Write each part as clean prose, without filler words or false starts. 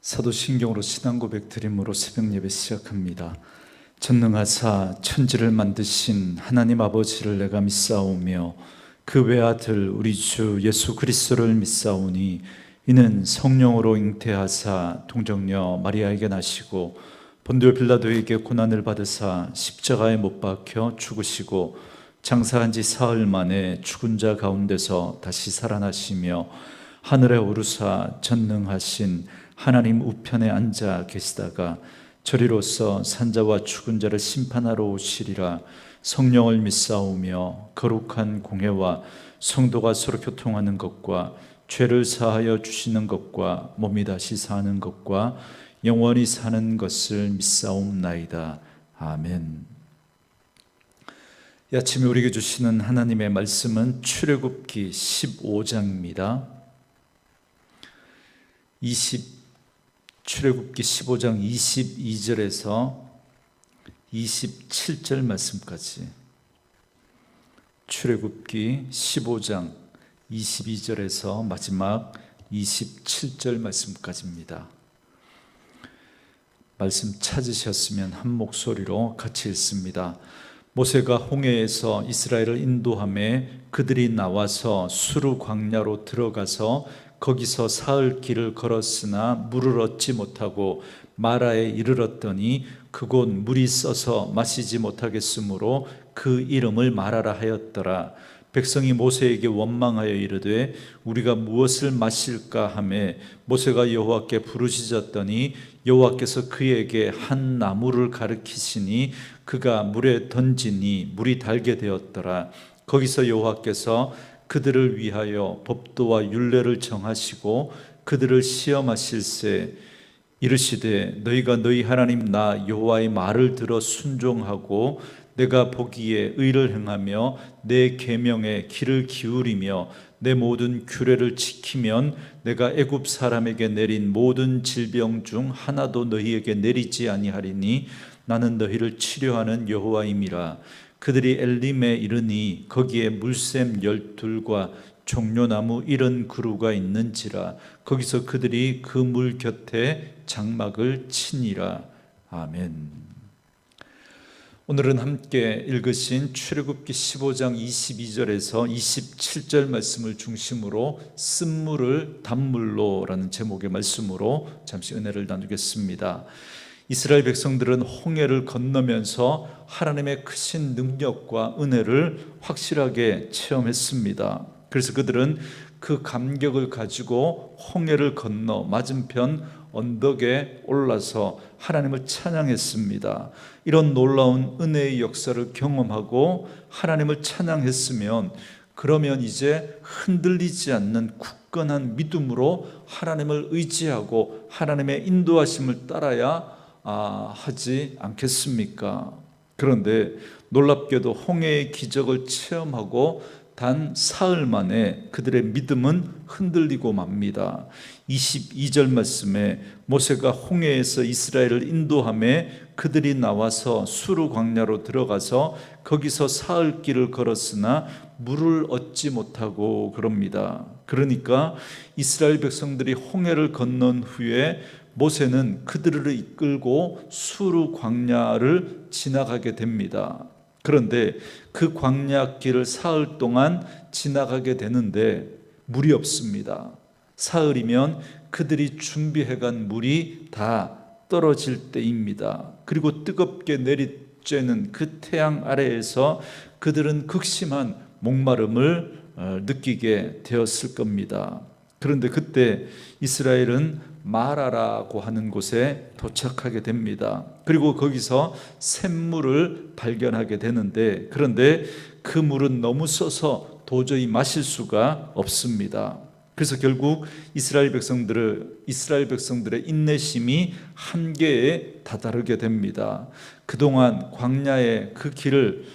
사도신경으로 신앙 고백 드림으로 새벽 예배 시작합니다. 전능하사 천지를 만드신 하나님 아버지를 내가 믿사오며 그 외아들 우리 주 예수 그리스도를 믿사오니 이는 성령으로 잉태하사 동정녀 마리아에게 나시고 본디오 빌라도에게 고난을 받으사 십자가에 못 박혀 죽으시고 장사한 지 사흘 만에 죽은 자 가운데서 다시 살아나시며 하늘에 오르사 전능하신 하나님 우편에 앉아 계시다가 저리로서 산자와 죽은 자를 심판하러 오시리라. 성령을 믿사오며 거룩한 공회와 성도가 서로 교통하는 것과 죄를 사하여 주시는 것과 몸이 다시 사는 것과 영원히 사는 것을 믿사옵나이다. 아멘. 이 아침에 우리에게 주시는 하나님의 말씀은 출애굽기 15장입니다. 출애굽기 15장 22절에서 27절 말씀까지, 출애굽기 15장 22절에서 마지막 27절 말씀까지입니다. 말씀 찾으셨으면 한 목소리로 같이 읽습니다. 모세가 홍해에서 이스라엘을 인도하매 그들이 나와서 수르 광야로 들어가서 거기서 사흘 길을 걸었으나 물을 얻지 못하고 마라에 이르렀더니 그곳 물이 써서 마시지 못하겠으므로 그 이름을 마라라 하였더라. 백성이 모세에게 원망하여 이르되 우리가 무엇을 마실까 하매 모세가 여호와께 부르짖었더니 여호와께서 그에게 한 나무를 가르치시니 그가 물에 던지니 물이 달게 되었더라. 거기서 여호와께서 그들을 위하여 법도와 율례를 정하시고 그들을 시험하실세 이르시되 너희가 너희 하나님 나 여호와의 말을 들어 순종하고 내가 보기에 의를 행하며 내 계명에 귀를 기울이며 내 모든 규례를 지키면 내가 애굽 사람에게 내린 모든 질병 중 하나도 너희에게 내리지 아니하리니 나는 너희를 치료하는 여호와임이라. 그들이 엘림에 이르니 거기에 물샘 12과 종려나무 70그루가 있는지라. 거기서 그들이 그 물 곁에 장막을 치니라. 아멘. 오늘은 함께 읽으신 출애굽기 15장 22절에서 27절 말씀을 중심으로 쓴물을 단물로라는 제목의 말씀으로 잠시 은혜를 나누겠습니다. 이스라엘 백성들은 홍해를 건너면서 하나님의 크신 능력과 은혜를 확실하게 체험했습니다. 그래서 그들은 그 감격을 가지고 홍해를 건너 맞은편 언덕에 올라서 하나님을 찬양했습니다. 이런 놀라운 은혜의 역사를 경험하고 하나님을 찬양했으면 그러면 이제 흔들리지 않는 굳건한 믿음으로 하나님을 의지하고 하나님의 인도하심을 따라야 하지 않겠습니까? 그런데 놀랍게도 홍해의 기적을 체험하고 단 사흘 만에 그들의 믿음은 흔들리고 맙니다. 22절 말씀에 모세가 홍해에서 이스라엘을 인도하매 그들이 나와서 수르 광야로 들어가서 거기서 사흘 길을 걸었으나 물을 얻지 못하고 그럽니다. 그러니까 이스라엘 백성들이 홍해를 건넌 후에 모세는 그들을 이끌고 수르 광야를 지나가게 됩니다. 그런데 그 광야길을 사흘 동안 지나가게 되는데 물이 없습니다. 사흘이면 그들이 준비해간 물이 다 떨어질 때입니다. 그리고 뜨겁게 내리쬐는 그 태양 아래에서 그들은 극심한 목마름을 느끼게 되었을 겁니다. 그런데 그때 이스라엘은 마라라고 하는 곳에 도착하게 됩니다. 그리고 거기서 샘물을 발견하게 되는데, 그런데 그 물은 너무 써서 도저히 마실 수가 없습니다. 그래서 결국 이스라엘 백성들의 인내심이 한계에 다다르게 됩니다. 그동안 광야의 그 길을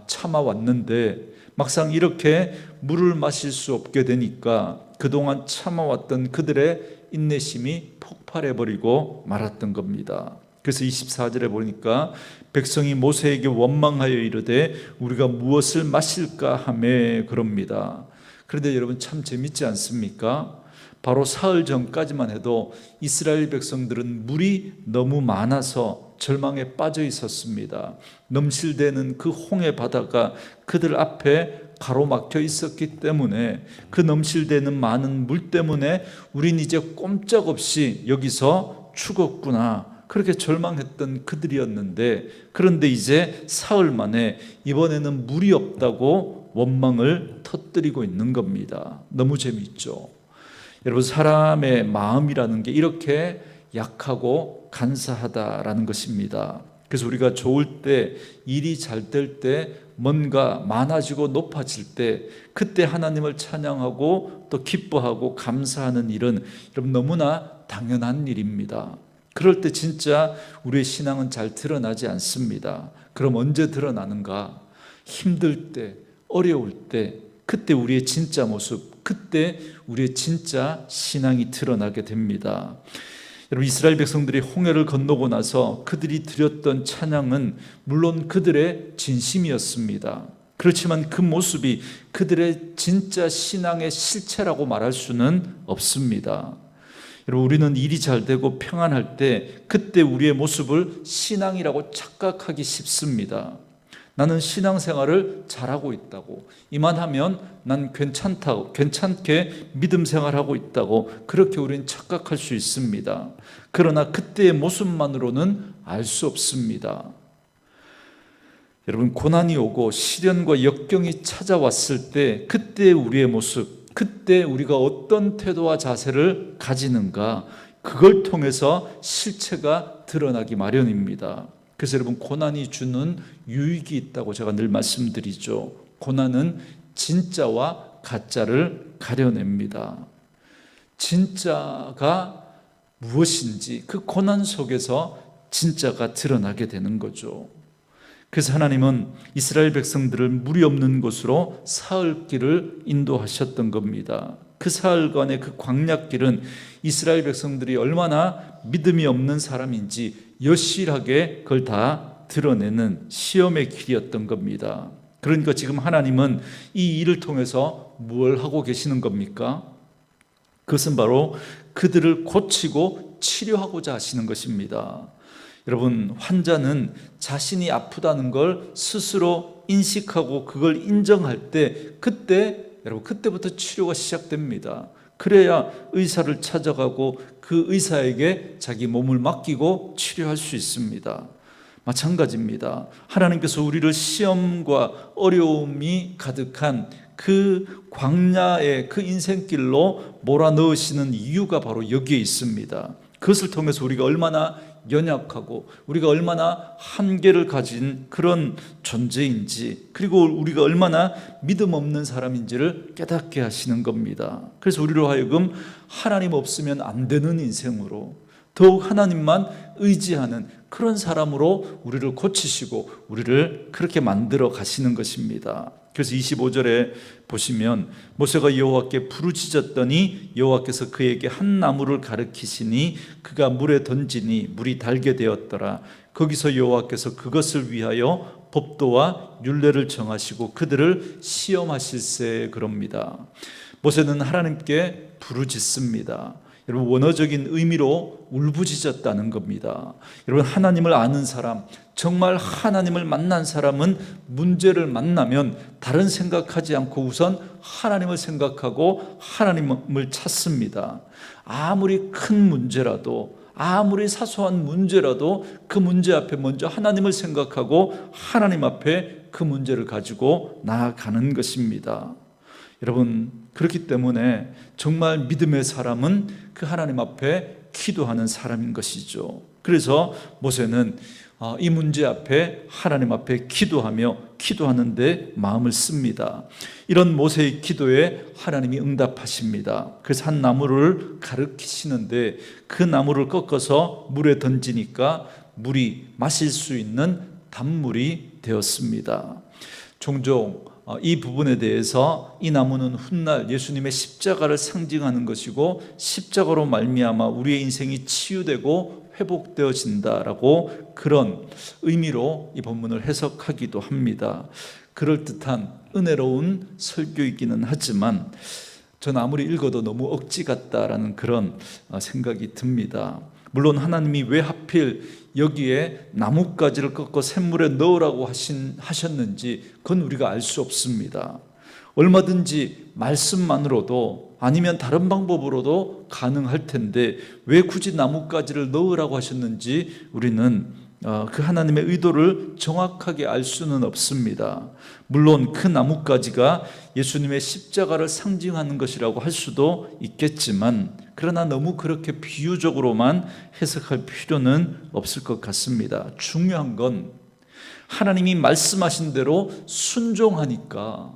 참아왔는데 막상 이렇게 물을 마실 수 없게 되니까 그동안 참아왔던 그들의 인내심이 폭발해버리고 말았던 겁니다. 그래서 24절에 보니까 백성이 모세에게 원망하여 이르되 우리가 무엇을 마실까 하매 그럽니다. 그런데 여러분 참 재밌지 않습니까? 바로 사흘 전까지만 해도 이스라엘 백성들은 물이 너무 많아서 절망에 빠져 있었습니다. 넘실대는 그 홍해 바다가 그들 앞에 가로막혀 있었기 때문에 그 넘실대는 많은 물 때문에 우린 이제 꼼짝없이 여기서 죽었구나, 그렇게 절망했던 그들이었는데, 그런데 이제 사흘 만에 이번에는 물이 없다고 원망을 터뜨리고 있는 겁니다. 너무 재미있죠. 여러분, 사람의 마음이라는 게 이렇게 약하고 간사하다라는 것입니다. 그래서 우리가 좋을 때, 일이 잘 될 때, 뭔가 많아지고 높아질 때, 그때 하나님을 찬양하고 또 기뻐하고 감사하는 일은 여러분 너무나 당연한 일입니다. 그럴 때 진짜 우리의 신앙은 잘 드러나지 않습니다. 그럼 언제 드러나는가? 힘들 때, 어려울 때, 그때 우리의 진짜 모습, 그때 우리의 진짜 신앙이 드러나게 됩니다. 여러분, 이스라엘 백성들이 홍해를 건너고 나서 그들이 드렸던 찬양은 물론 그들의 진심이었습니다. 그렇지만 그 모습이 그들의 진짜 신앙의 실체라고 말할 수는 없습니다. 여러분, 우리는 일이 잘 되고 평안할 때 그때 우리의 모습을 신앙이라고 착각하기 쉽습니다. 나는 신앙생활을 잘하고 있다고, 이만하면 난 괜찮게 믿음 생활하고 있다고, 그렇게 우리는 착각할 수 있습니다. 그러나 그때의 모습만으로는 알 수 없습니다. 여러분, 고난이 오고 시련과 역경이 찾아왔을 때 그때 우리의 모습, 그때 우리가 어떤 태도와 자세를 가지는가, 그걸 통해서 실체가 드러나기 마련입니다. 그래서 여러분, 고난이 주는 유익이 있다고 제가 늘 말씀드리죠. 고난은 진짜와 가짜를 가려냅니다. 진짜가 무엇인지 그 고난 속에서 진짜가 드러나게 되는 거죠. 그래서 하나님은 이스라엘 백성들을 물이 없는 곳으로 사흘길을 인도하셨던 겁니다. 그 사흘간의 그 광야길은 이스라엘 백성들이 얼마나 믿음이 없는 사람인지 여실하게 그걸 다 드러내는 시험의 길이었던 겁니다. 그러니까 지금 하나님은 이 일을 통해서 뭘 하고 계시는 겁니까? 그것은 바로 그들을 고치고 치료하고자 하시는 것입니다. 여러분, 환자는 자신이 아프다는 걸 스스로 인식하고 그걸 인정할 때, 그때부터 치료가 시작됩니다. 그래야 의사를 찾아가고 그 의사에게 자기 몸을 맡기고 치료할 수 있습니다. 마찬가지입니다. 하나님께서 우리를 시험과 어려움이 가득한 그 광야의 그 인생길로 몰아넣으시는 이유가 바로 여기에 있습니다. 그것을 통해서 우리가 얼마나 연약하고 우리가 얼마나 한계를 가진 그런 존재인지, 그리고 우리가 얼마나 믿음 없는 사람인지를 깨닫게 하시는 겁니다. 그래서 우리로 하여금 하나님 없으면 안 되는 인생으로, 더욱 하나님만 의지하는 그런 사람으로 우리를 고치시고 우리를 그렇게 만들어 가시는 것입니다. 그래서 25절에 보시면 모세가 여호와께 부르짖었더니 여호와께서 그에게 한 나무를 가르치시니 그가 물에 던지니 물이 달게 되었더라. 거기서 여호와께서 그것을 위하여 법도와 율례를 정하시고 그들을 시험하실세. 그럽니다. 모세는 하나님께 부르짖습니다. 여러분, 원어적인 의미로 울부짖었다는 겁니다. 여러분, 하나님을 아는 사람, 정말 하나님을 만난 사람은 문제를 만나면 다른 생각하지 않고 우선 하나님을 생각하고 하나님을 찾습니다. 아무리 큰 문제라도, 아무리 사소한 문제라도 그 문제 앞에 먼저 하나님을 생각하고 하나님 앞에 그 문제를 가지고 나아가는 것입니다. 여러분, 그렇기 때문에 정말 믿음의 사람은 그 하나님 앞에 기도하는 사람인 것이죠. 그래서 모세는 이 문제 앞에 하나님 앞에 기도하는데 마음을 씁니다. 이런 모세의 기도에 하나님이 응답하십니다. 그래서 한 나무를 가르치시는데 그 나무를 꺾어서 물에 던지니까 물이 마실 수 있는 단물이 되었습니다. 종종 이 부분에 대해서 이 나무는 훗날 예수님의 십자가를 상징하는 것이고 십자가로 말미암아 우리의 인생이 치유되고 회복되어진다라고 그런 의미로 이 본문을 해석하기도 합니다. 그럴듯한 은혜로운 설교이기는 하지만 저는 아무리 읽어도 너무 억지 같다라는 그런 생각이 듭니다. 물론 하나님이 왜 하필 여기에 나뭇가지를 꺾어 샘물에 넣으라고 하셨는지 그건 우리가 알 수 없습니다. 얼마든지 말씀만으로도 아니면 다른 방법으로도 가능할 텐데 왜 굳이 나뭇가지를 넣으라고 하셨는지 우리는 그 하나님의 의도를 정확하게 알 수는 없습니다. 물론 그 나뭇가지가 예수님의 십자가를 상징하는 것이라고 할 수도 있겠지만 그러나 너무 그렇게 비유적으로만 해석할 필요는 없을 것 같습니다. 중요한 건 하나님이 말씀하신 대로 순종하니까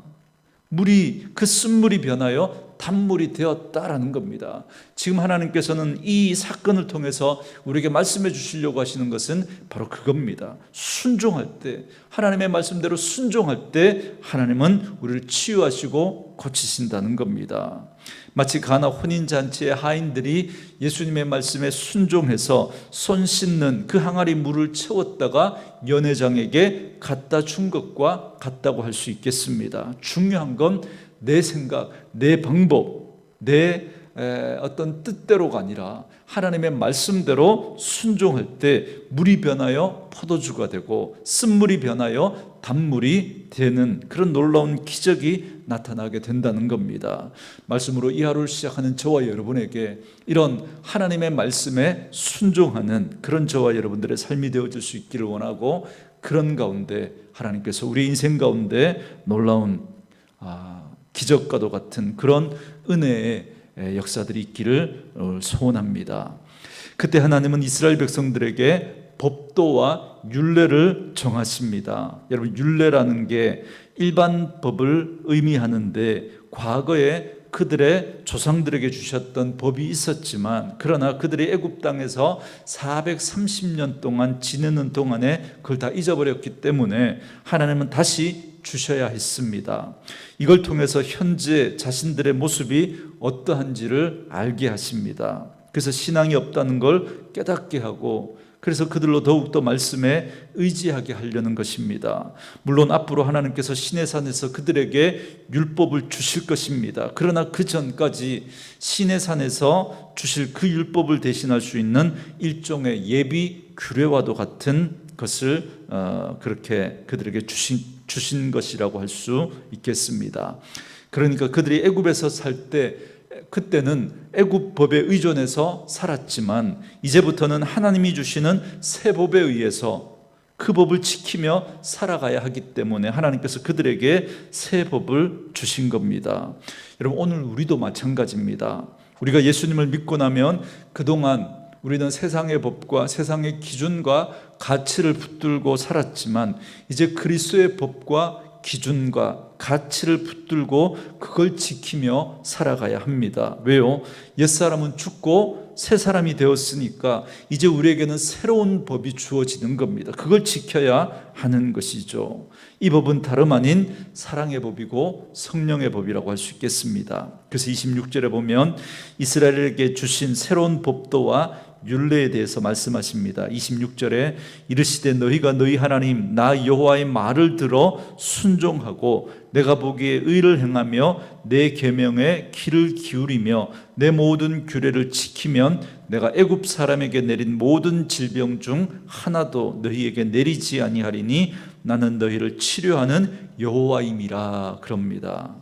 물이 그 쓴물이 변하여 단물이 되었다라는 겁니다. 지금 하나님께서는 이 사건을 통해서 우리에게 말씀해 주시려고 하시는 것은 바로 그겁니다. 순종할 때, 하나님의 말씀대로 순종할 때 하나님은 우리를 치유하시고 고치신다는 겁니다. 마치 가나 혼인잔치의 하인들이 예수님의 말씀에 순종해서 손 씻는 그 항아리 물을 채웠다가 연회장에게 갖다 준 것과 같다고 할 수 있겠습니다. 중요한 건 내 생각, 내 방법, 내 어떤 뜻대로가 아니라 하나님의 말씀대로 순종할 때 물이 변하여 포도주가 되고 쓴물이 변하여 단물이 되는 그런 놀라운 기적이 나타나게 된다는 겁니다. 말씀으로 이 하루를 시작하는 저와 여러분에게 이런 하나님의 말씀에 순종하는 그런 저와 여러분들의 삶이 되어질 수 있기를 원하고, 그런 가운데 하나님께서 우리 인생 가운데 놀라운 기적과도 같은 그런 은혜의 역사들이 있기를 소원합니다. 그때 하나님은 이스라엘 백성들에게 법도와 율례를 정하십니다. 여러분, 율례라는 게 일반 법을 의미하는데 과거에 그들의 조상들에게 주셨던 법이 있었지만, 그러나 그들이 애굽 땅에서 430년 동안 지내는 동안에 그걸 다 잊어버렸기 때문에 하나님은 다시 주셔야 했습니다. 이걸 통해서 현재 자신들의 모습이 어떠한지를 알게 하십니다. 그래서 신앙이 없다는 걸 깨닫게 하고, 그래서 그들로 더욱더 말씀에 의지하게 하려는 것입니다. 물론 앞으로 하나님께서 시내산에서 그들에게 율법을 주실 것입니다. 그러나 그 전까지 시내산에서 주실 그 율법을 대신할 수 있는 일종의 예비 규례와도 같은 것을 그렇게 그들에게 주신 것이라고 할 수 있겠습니다. 그러니까 그들이 애굽에서 살 때 그때는 애굽 법에 의존해서 살았지만 이제부터는 하나님이 주시는 새 법에 의해서 그 법을 지키며 살아가야 하기 때문에 하나님께서 그들에게 새 법을 주신 겁니다. 여러분, 오늘 우리도 마찬가지입니다. 우리가 예수님을 믿고 나면 그동안 우리는 세상의 법과 세상의 기준과 가치를 붙들고 살았지만 이제 그리스도의 법과 기준과 가치를 붙들고 그걸 지키며 살아가야 합니다. 왜요? 옛사람은 죽고 새 사람이 되었으니까 이제 우리에게는 새로운 법이 주어지는 겁니다. 그걸 지켜야 하는 것이죠. 이 법은 다름 아닌 사랑의 법이고 성령의 법이라고 할 수 있겠습니다. 그래서 26절에 보면 이스라엘에게 주신 새로운 법도와 율례에 대해서 말씀하십니다. 26절에 이르시되 너희가 너희 하나님 나 여호와의 말을 들어 순종하고 내가 보기에 의를 행하며 내 계명에 귀를 기울이며 내 모든 규례를 지키면 내가 애굽 사람에게 내린 모든 질병 중 하나도 너희에게 내리지 아니하리니 나는 너희를 치료하는 여호와임이라 그럽니다.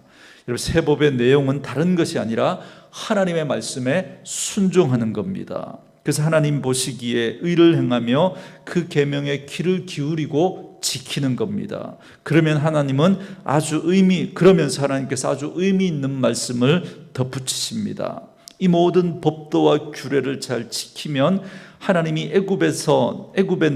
여러분, 새 법의 내용은 다른 것이 아니라 하나님의 말씀에 순종하는 겁니다. 그래서 하나님 보시기에 의를 행하며 그 계명에 귀를 기울이고 지키는 겁니다. 그러면서 하나님께서 아주 의미 있는 말씀을 덧붙이십니다. 이 모든 법도와 규례를 잘 지키면 하나님이 애굽에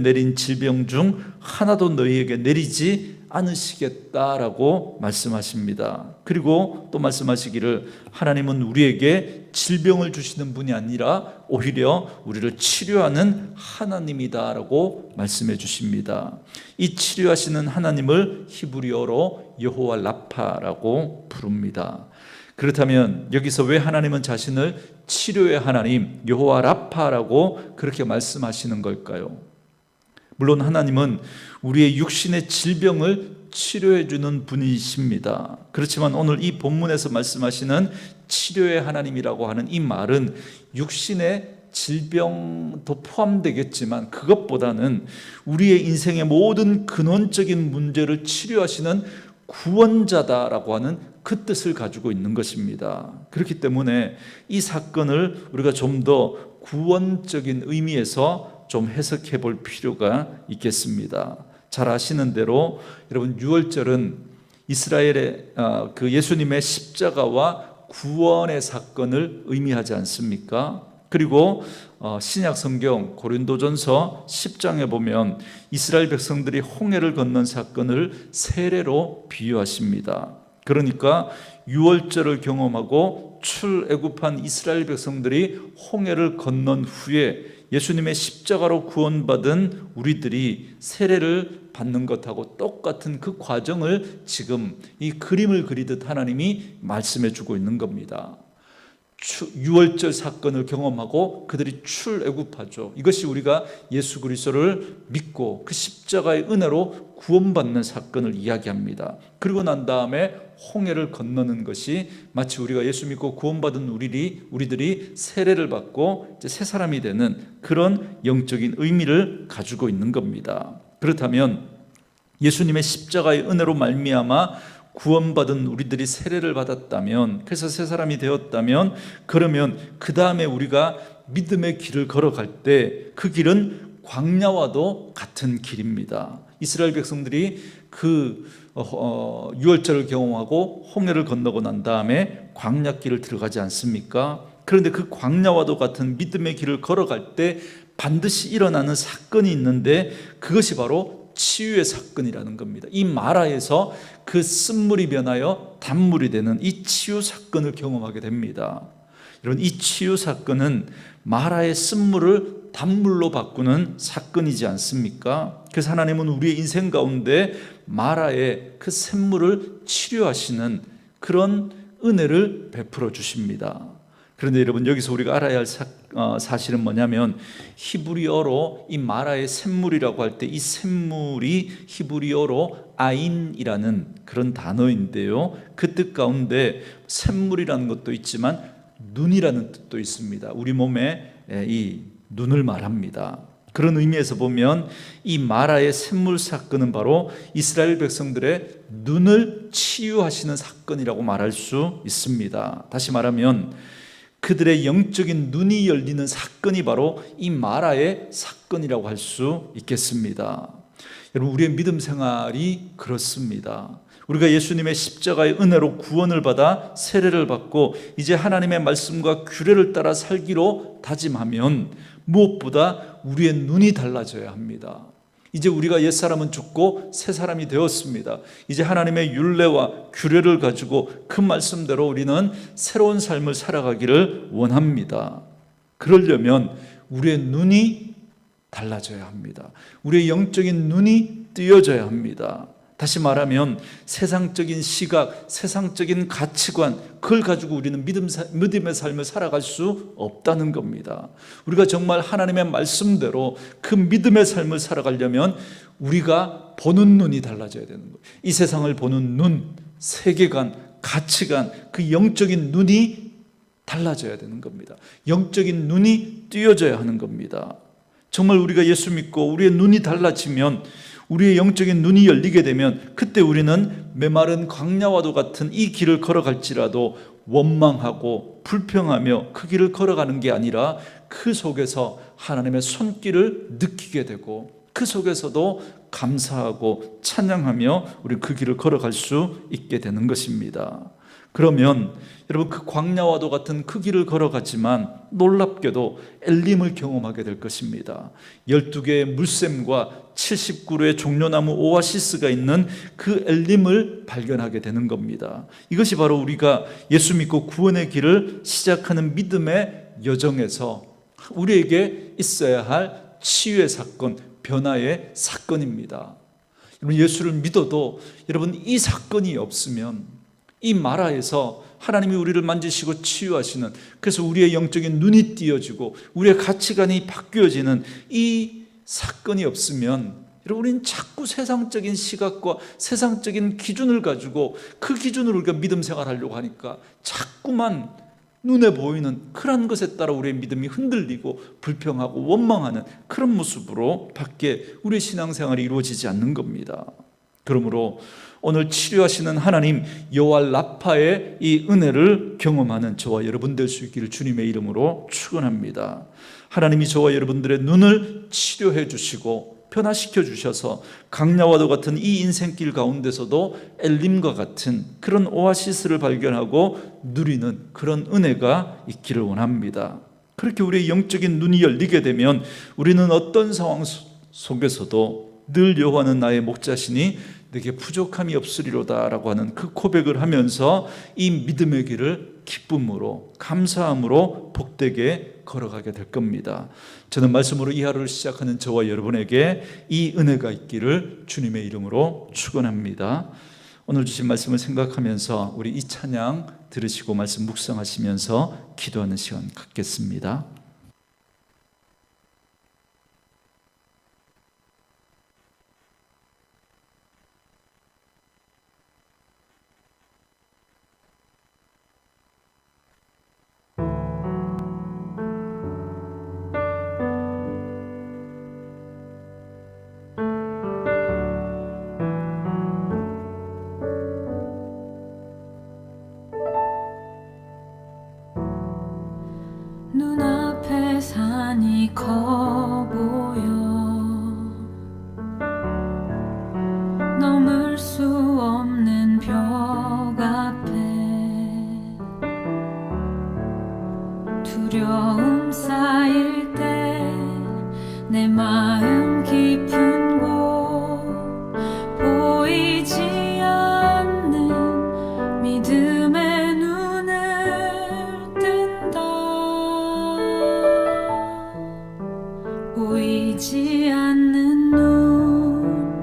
내린 질병 중 하나도 너희에게 내리지 않으시겠다라고 말씀하십니다. 그리고 또 말씀하시기를 하나님은 우리에게 질병을 주시는 분이 아니라 오히려 우리를 치료하는 하나님이다라고 말씀해 주십니다. 이 치료하시는 하나님을 히브리어로 여호와 라파라고 부릅니다. 그렇다면 여기서 왜 하나님은 자신을 치료의 하나님 여호와 라파라고 그렇게 말씀하시는 걸까요? 물론 하나님은 우리의 육신의 질병을 치료해 주는 분이십니다. 그렇지만 오늘 이 본문에서 말씀하시는 치료의 하나님이라고 하는 이 말은 육신의 질병도 포함되겠지만 그것보다는 우리의 인생의 모든 근원적인 문제를 치료하시는 구원자다라고 하는 그 뜻을 가지고 있는 것입니다. 그렇기 때문에 이 사건을 우리가 좀 더 구원적인 의미에서 좀 해석해 볼 필요가 있겠습니다. 잘 아시는 대로 여러분 유월절은 이스라엘의 그 예수님의 십자가와 구원의 사건을 의미하지 않습니까? 그리고 신약 성경 고린도전서 10장에 보면 이스라엘 백성들이 홍해를 건넌 사건을 세례로 비유하십니다. 그러니까 유월절을 경험하고 출애굽한 이스라엘 백성들이 홍해를 건넌 후에 예수님의 십자가로 구원받은 우리들이 세례를 받는 것하고 똑같은 그 과정을 지금 이 그림을 그리듯 하나님이 말씀해 주고 있는 겁니다. 유월절 사건을 경험하고 그들이 출애굽하죠. 이것이 우리가 예수 그리스도를 믿고 그 십자가의 은혜로 구원받는 사건을 이야기합니다. 그리고 난 다음에 홍해를 건너는 것이 마치 우리가 예수 믿고 구원받은 우리들이 세례를 받고 이제 새 사람이 되는 그런 영적인 의미를 가지고 있는 겁니다. 그렇다면 예수님의 십자가의 은혜로 말미암아 구원받은 우리들이 세례를 받았다면, 그래서 새 사람이 되었다면, 그러면 그 다음에 우리가 믿음의 길을 걸어갈 때 그 길은 광야와도 같은 길입니다. 이스라엘 백성들이 그 유월절을 경험하고 홍해를 건너고 난 다음에 광야길을 들어가지 않습니까? 그런데 그 광야와도 같은 믿음의 길을 걸어갈 때 반드시 일어나는 사건이 있는데 그것이 바로 치유의 사건이라는 겁니다. 이 마라에서 그 쓴물이 변하여 단물이 되는 이 치유 사건을 경험하게 됩니다. 여러분, 이 치유 사건은 마라의 쓴물을 단물로 바꾸는 사건이지 않습니까? 그래서 하나님은 우리의 인생 가운데 마라의 그 샘물을 치료하시는 그런 은혜를 베풀어 주십니다. 그런데 여러분, 여기서 우리가 알아야 할 사실은 뭐냐면 히브리어로 이 마라의 샘물이라고 할 때 이 샘물이 히브리어로 아인이라는 그런 단어인데요, 그 뜻 가운데 샘물이라는 것도 있지만 눈이라는 뜻도 있습니다. 우리 몸에 이 눈을 말합니다. 그런 의미에서 보면 이 마라의 샘물 사건은 바로 이스라엘 백성들의 눈을 치유하시는 사건이라고 말할 수 있습니다. 다시 말하면 그들의 영적인 눈이 열리는 사건이 바로 이 마라의 사건이라고 할 수 있겠습니다. 여러분, 우리의 믿음 생활이 그렇습니다. 우리가 예수님의 십자가의 은혜로 구원을 받아 세례를 받고 이제 하나님의 말씀과 규례를 따라 살기로 다짐하면 무엇보다 우리의 눈이 달라져야 합니다. 이제 우리가 옛사람은 죽고 새 사람이 되었습니다. 이제 하나님의 율례와 규례를 가지고 그 말씀대로 우리는 새로운 삶을 살아가기를 원합니다. 그러려면 우리의 눈이 달라져야 합니다. 우리의 영적인 눈이 뜨여져야 합니다. 다시 말하면 세상적인 시각, 세상적인 가치관, 그걸 가지고 우리는 믿음의 삶을 살아갈 수 없다는 겁니다. 우리가 정말 하나님의 말씀대로 그 믿음의 삶을 살아가려면 우리가 보는 눈이 달라져야 되는 거예요. 이 세상을 보는 눈, 세계관, 가치관, 그 영적인 눈이 달라져야 되는 겁니다. 영적인 눈이 띄어져야 하는 겁니다. 정말 우리가 예수 믿고 우리의 눈이 달라지면, 우리의 영적인 눈이 열리게 되면 그때 우리는 메마른 광야와도 같은 이 길을 걸어갈지라도 원망하고 불평하며 그 길을 걸어가는 게 아니라 그 속에서 하나님의 손길을 느끼게 되고 그 속에서도 감사하고 찬양하며 우리 그 길을 걸어갈 수 있게 되는 것입니다. 그러면 여러분, 그 광야와도 같은 그 길을 걸어가지만 놀랍게도 엘림을 경험하게 될 것입니다. 12개의 물샘과 70그루의 종려나무 오아시스가 있는 그 엘림을 발견하게 되는 겁니다. 이것이 바로 우리가 예수 믿고 구원의 길을 시작하는 믿음의 여정에서 우리에게 있어야 할 치유의 사건, 변화의 사건입니다. 여러분, 예수를 믿어도 여러분 이 사건이 없으면, 이 마라에서 하나님이 우리를 만지시고 치유하시는, 그래서 우리의 영적인 눈이 띄어지고 우리의 가치관이 바뀌어지는 이 사건이 없으면 여러분, 우리는 자꾸 세상적인 시각과 세상적인 기준을 가지고 그 기준으로 우리가 믿음 생활하려고 하니까 자꾸만 눈에 보이는 그런 것에 따라 우리의 믿음이 흔들리고 불평하고 원망하는 그런 모습으로 밖에 우리의 신앙생활이 이루어지지 않는 겁니다. 그러므로 오늘 치료하시는 하나님 여호와 라파의 이 은혜를 경험하는 저와 여러분 될 수 있기를 주님의 이름으로 축원합니다. 하나님이 저와 여러분들의 눈을 치료해 주시고 변화시켜 주셔서 강야와도 같은 이 인생길 가운데서도 엘림과 같은 그런 오아시스를 발견하고 누리는 그런 은혜가 있기를 원합니다. 그렇게 우리의 영적인 눈이 열리게 되면 우리는 어떤 상황 속에서도 늘 여호와는 나의 목자시니 내게 부족함이 없으리로다 라고 하는 그 고백을 하면서 이 믿음의 길을 기쁨으로 감사함으로 복되게 걸어가게 될 겁니다. 저는 말씀으로 이 하루를 시작하는 저와 여러분에게 이 은혜가 있기를 주님의 이름으로 축원합니다. 오늘 주신 말씀을 생각하면서 우리 이 찬양 들으시고 말씀 묵상하시면서 기도하는 시간 갖겠습니다. 눈앞에 산이 커 보여 넘을 수 없는 벽 앞에 두려움 쌓일 때 내 마음 깊은 곳 보이지 않는 믿음의 눈을 뜬다. 보이지 않는 눈,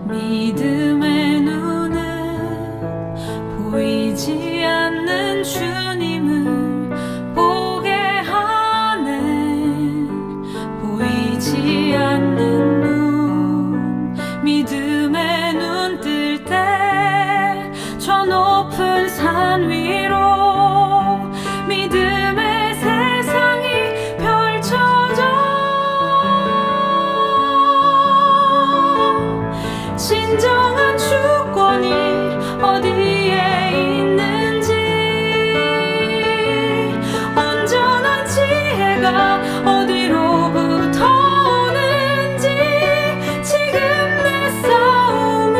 믿음의 눈을 보이지 않는 주님을 보게 하네. 보이지 않는 눈, 믿음의 눈 뜰 때 저 높은 산 위로 믿음의 세상이 펼쳐져 진정한 주권이 어디에 있는지 온전한 지혜가 어디로부터 오는지 지금 내 싸움은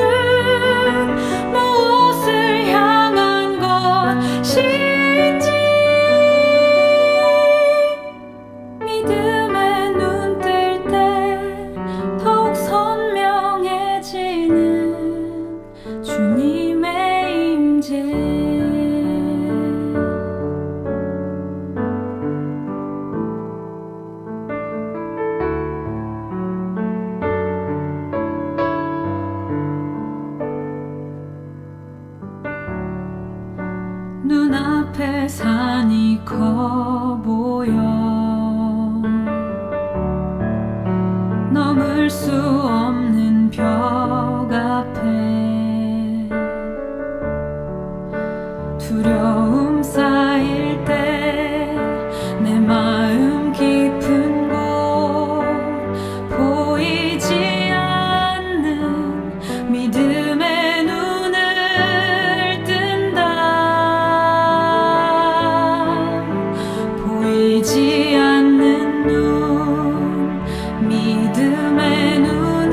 무엇을 향한 것인지 믿음의 눈 뜰 때 더욱 선명해지는 주님의 임재. 눈앞에 산이 커 보여 넘을 수 없는 벽 앞에 두려움 쌓일 때 내 마음 깊은 곳 보이지 않는 믿음의 눈을 뜬다. 보이지 않는 눈, 믿음의 눈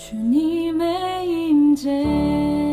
주님의 임재